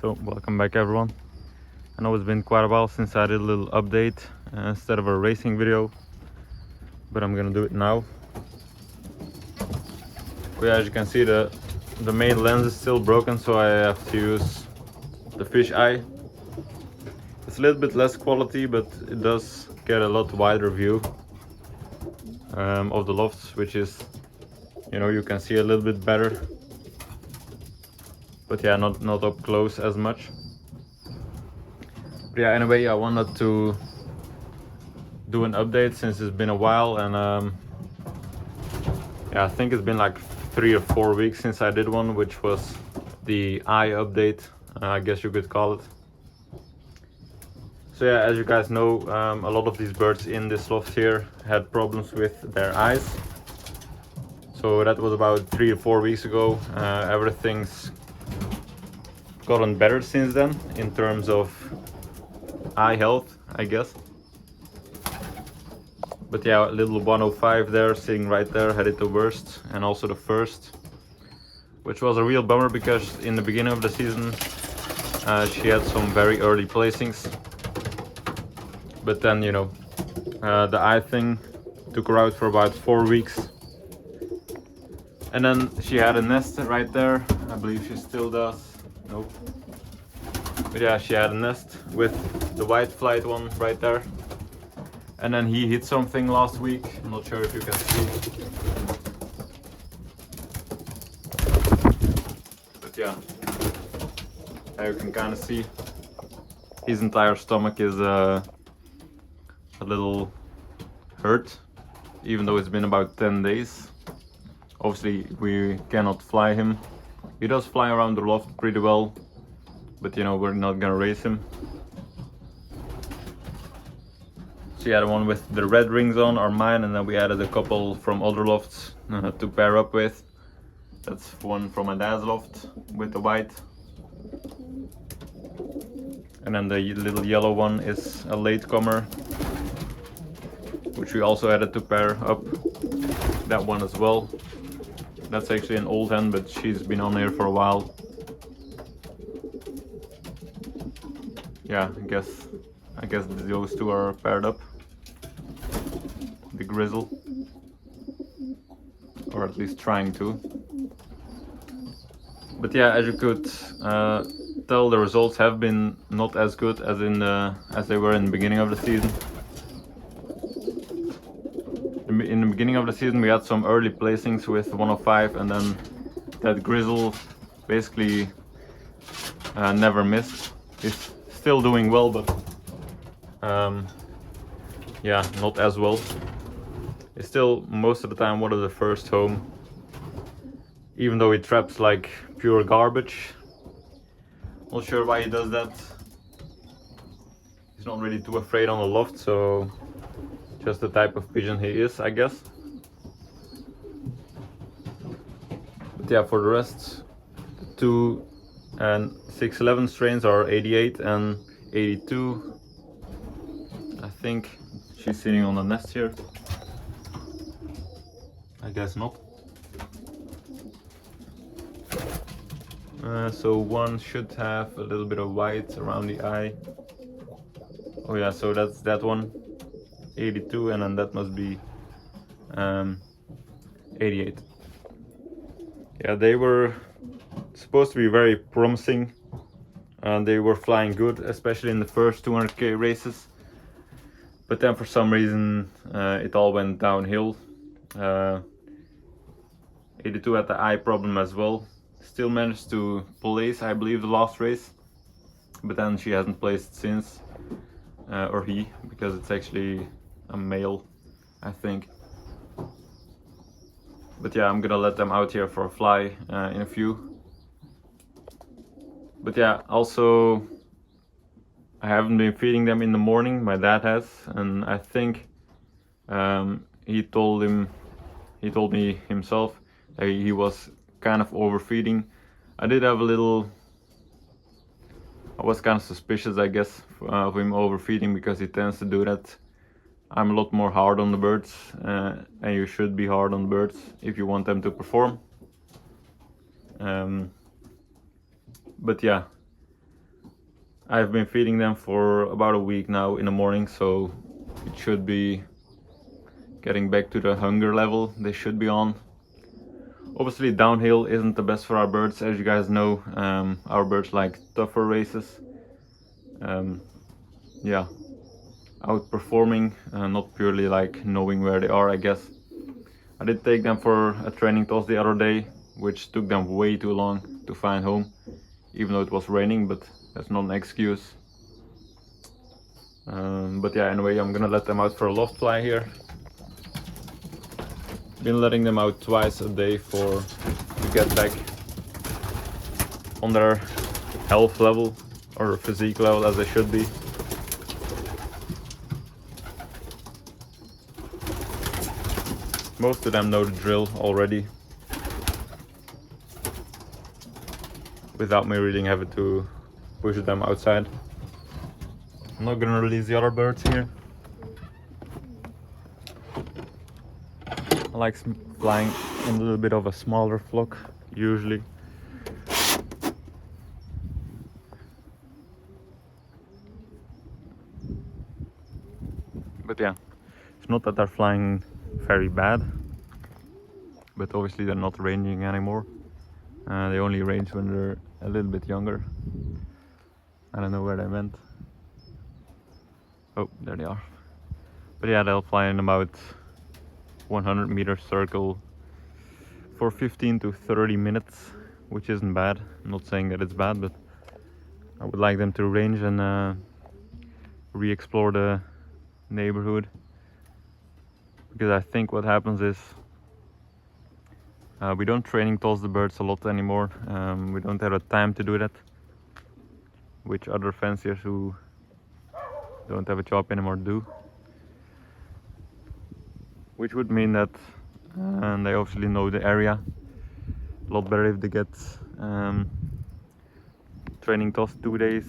So welcome back everyone. I know it's been quite a while since I did a little update instead of a racing video, but I'm gonna do it now. But yeah, as you can see, the main lens is still broken, so I have to use the fish eye. It's a little bit less quality, but it does get a lot wider view of the lofts, which is, you can see a little bit better. But yeah, not up close as much. But yeah, anyway, I wanted to do an update since it's been a while, and yeah, I think it's been like 3 or 4 weeks since I did one, which was the eye update, I guess you could call it. So yeah, as you guys know, a lot of these birds in this loft here had problems with their eyes. So that was about 3 or 4 weeks ago. Everything's gotten better since then in terms of eye health, I guess. But yeah, little 105 there, sitting right there, had it the worst, and also the first, which was a real bummer because in the beginning of the season she had some very early placings. But then, the eye thing took her out for about 4 weeks. And then she had a nest right there. I believe she still does. Nope. But yeah, she had a nest with the white flight one right there. And then he hit something last week. I'm not sure if you can see. But yeah, you can kind of see his entire stomach is a little hurt, even though it's been about 10 days. Obviously we cannot fly him. He does fly around the loft pretty well, but we're not gonna race him. So yeah, the one with the red rings on are mine, and then we added a couple from other lofts to pair up with. That's one from my dad's loft with the white. And then the little yellow one is a latecomer, which we also added to pair up. That one as well. That's actually an old hen, but she's been on here for a while. Yeah, I guess those two are paired up. The grizzle, or at least trying to. But yeah, as you could tell, the results have been not as good as as they were in the beginning of the season. In the beginning of the season we had some early placings with 105, and then that grizzle basically never missed. He's still doing well, but yeah, not as well. He's still most of the time one of the first home, even though he traps like pure garbage. Not sure why he does that. He's not really too afraid on the loft, so just the type of pigeon he is, I guess. But yeah, for the rest, the 2 and 611 strains are 88 and 82. I think she's sitting on the nest here. I guess not. So one should have a little bit of white around the eye. Oh yeah, so that's that one, 82, and then that must be 88. Yeah, they were supposed to be very promising, and they were flying good, especially in the first 200k races. But then for some reason it all went downhill. 82 had the eye problem as well. Still managed to place, I believe, the last race, but then she hasn't placed since, or he, because it's actually a male, I think. But yeah, I'm gonna let them out here for a fly in a few. But yeah, also I haven't been feeding them in the morning. My dad has, and I think he told me himself that he was kind of overfeeding. I did have I was kind of suspicious, I guess, of him overfeeding, because he tends to do that. I'm a lot more hard on the birds, and you should be hard on birds if you want them to perform. But yeah, I've been feeding them for about a week now in the morning, so it should be getting back to the hunger level they should be on. Obviously downhill isn't the best for our birds, as you guys know. Our birds like tougher races. Yeah, outperforming, not purely like knowing where they are, I guess. I did take them for a training toss the other day, which took them way too long to find home, even though it was raining, but that's not an excuse. But yeah, anyway, I'm gonna let them out for a loft fly here. Been letting them out twice a day to get back on their health level or physique level as they should be. Most of them know the drill already, without me really having to push them outside. I'm not gonna release the other birds here. I like flying in a little bit of a smaller flock, usually. But yeah, it's not that they're flying very bad, but obviously they're not ranging anymore. They only range when they're a little bit younger. I don't know where they went. Oh, there they are. But yeah, they'll fly in about 100-meter circle for 15 to 30 minutes, which isn't bad. I'm not saying that it's bad, but I would like them to range and re-explore the neighborhood, because I think what happens is we don't training toss the birds a lot anymore. We don't have the time to do that, which other fanciers who don't have a job anymore do, which would mean that they obviously know the area a lot better if they get training toss 2 days,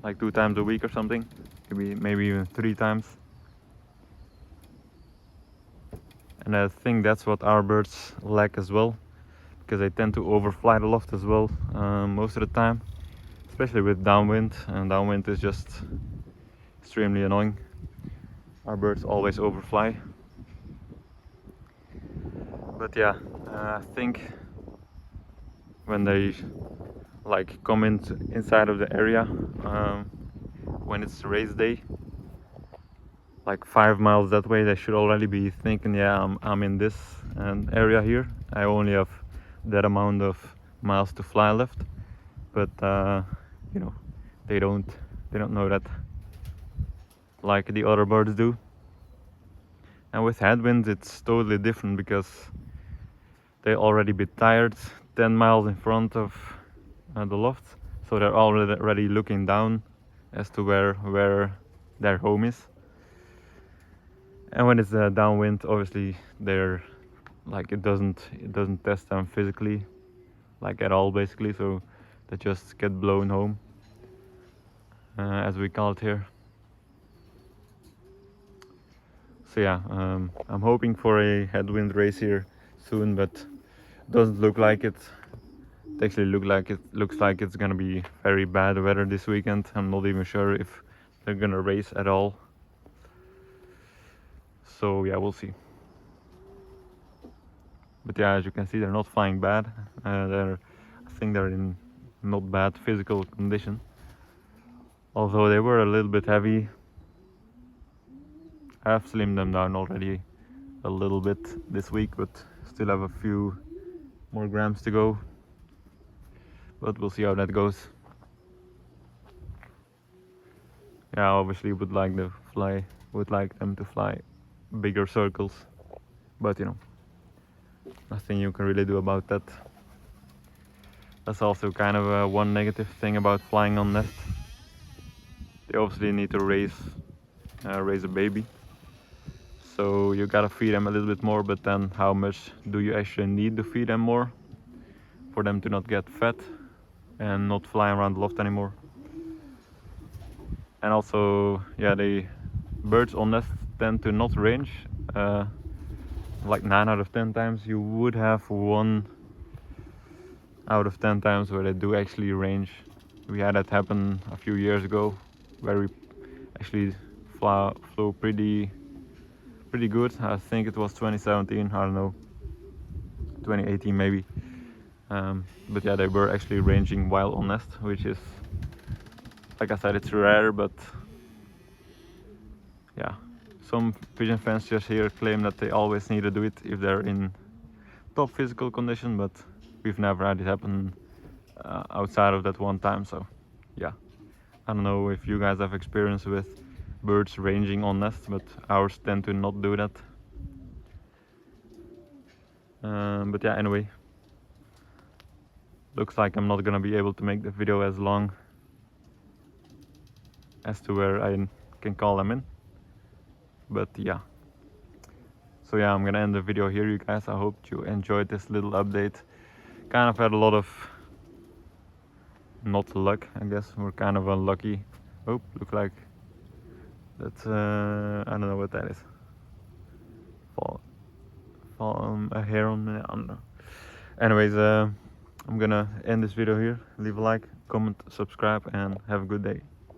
like 2 times a week or something, maybe even 3 times. And I think that's what our birds lack as well, because they tend to overfly the loft as well most of the time, especially with downwind, and downwind is just extremely annoying. Our birds always overfly. But yeah, I think when they like come inside of the area when it's race day, like 5 miles that way, they should already be thinking, yeah, I'm in this area here. I only have that amount of miles to fly left. But you know, they don't know that like the other birds do. And with headwinds it's totally different, because they already be tired 10 miles in front of the loft, so they're already looking down as to where their home is. And when it's downwind, obviously they're like, it doesn't test them physically, like at all basically, so they just get blown home, as we call it here. So yeah, I'm hoping for a headwind race here soon, but doesn't look like it. It actually looks like it's gonna be very bad weather this weekend. I'm not even sure if they're gonna race at all. So yeah, we'll see. But yeah, as you can see, they're not flying bad. I think they're in not bad physical condition. Although they were a little bit heavy. I've slimmed them down already a little bit this week, but still have a few more grams to go. But we'll see how that goes. Yeah, obviously would like them to fly bigger circles, but you know, nothing you can really do about that. That's also kind of one negative thing about flying on nest. They obviously need to raise a baby, so you gotta feed them a little bit more, but then how much do you actually need to feed them more for them to not get fat and not fly around the loft anymore? And also, yeah, the birds on nest tend to not range. Like 9 out of 10 times you would have 1 out of 10 times where they do actually range. We had that happen a few years ago, where we actually flew pretty good. I think it was 2017, I don't know, 2018 maybe. But yeah, they were actually ranging while on nest, which is, like I said, it's rare, but yeah, some pigeon fanciers here claim that they always need to do it if they're in top physical condition, but we've never had it happen outside of that one time. So yeah, I don't know if you guys have experience with birds ranging on nests, but ours tend to not do that. But yeah, anyway, looks like I'm not gonna be able to make the video as long as to where I can call them in. But yeah, so yeah, I'm gonna end the video here, you guys. I hope you enjoyed this little update. Kind of had a lot of not luck, I guess. We're kind of unlucky. Oh, look like that's I don't know what that is. Fall a hair on me, I don't know. Anyways, I'm gonna end this video here. Leave a like, comment, subscribe, and have a good day.